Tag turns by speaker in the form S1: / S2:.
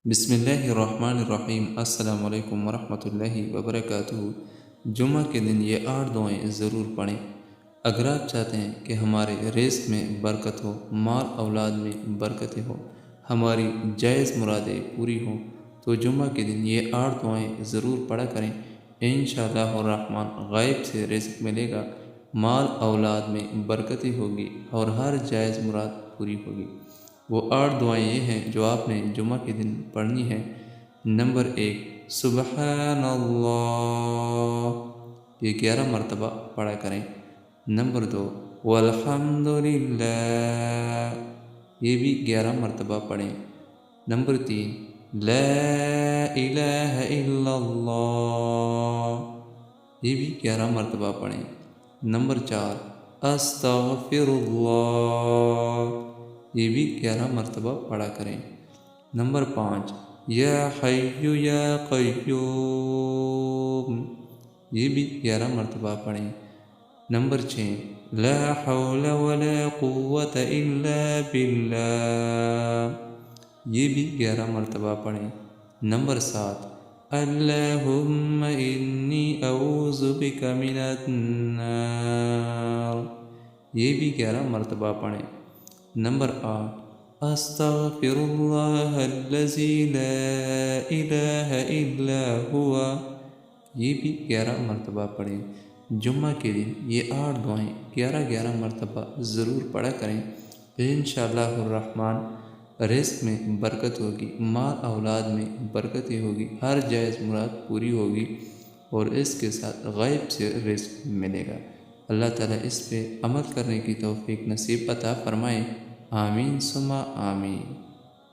S1: بسم اللہ الرحمن الرحیم۔ السلام علیکم ورحمۃ اللہ وبرکاتہ۔ جمعہ کے دن یہ 8 دعائیں ضرور پڑھیں۔ اگر آپ چاہتے ہیں کہ ہمارے رزق میں برکت ہو، مال اولاد میں برکتیں ہو، ہماری جائز مرادیں پوری ہوں، تو جمعہ کے دن یہ 8 دعائیں ضرور پڑھا کریں۔ انشاءاللہ الرحمن غائب سے رزق ملے گا، مال اولاد میں برکتیں ہوگی اور ہر جائز مراد پوری ہوگی۔ وہ 8 دعائیں یہ ہیں جو آپ نے جمعہ کے دن پڑھنی ہیں۔ نمبر 1، سبحان اللہ، یہ 11 مرتبہ پڑھا کریں۔ نمبر 2، والحمد للہ، یہ بھی 11 مرتبہ پڑھیں۔ نمبر 3، لا الہ الا اللہ، یہ بھی 11 مرتبہ پڑھیں۔ نمبر 4، استغفر اللہ، یہ بھی 11 مرتبہ پڑھا کریں۔ نمبر 5، یا حی یا قیوم، یہ بھی 11 مرتبہ پڑھیں۔ نمبر 6، لا حول ولا قوة الا باللہ، یہ بھی 11 مرتبہ پڑھیں۔ نمبر 7، اللہم انی اعوذ بک من النار، یہ بھی 11 مرتبہ پڑھیں۔ نمبر 8، استغفر اللہ الذی لا الہ الا ہوا، یہ بھی 11 مرتبہ پڑھیں۔ جمعہ کے دن یہ 8 دعائیں 11 مرتبہ ضرور پڑھا کریں۔ انشاءاللہ الرحمن رزق میں برکت ہوگی، مال اولاد میں برکتیں ہوگی، ہر جائز مراد پوری ہوگی اور اس کے ساتھ غائب سے رزق ملے گا۔ اللہ تعالیٰ اس پہ عمل کرنے کی توفیق نصیب عطا فرمائے۔ آمین ثم آمین۔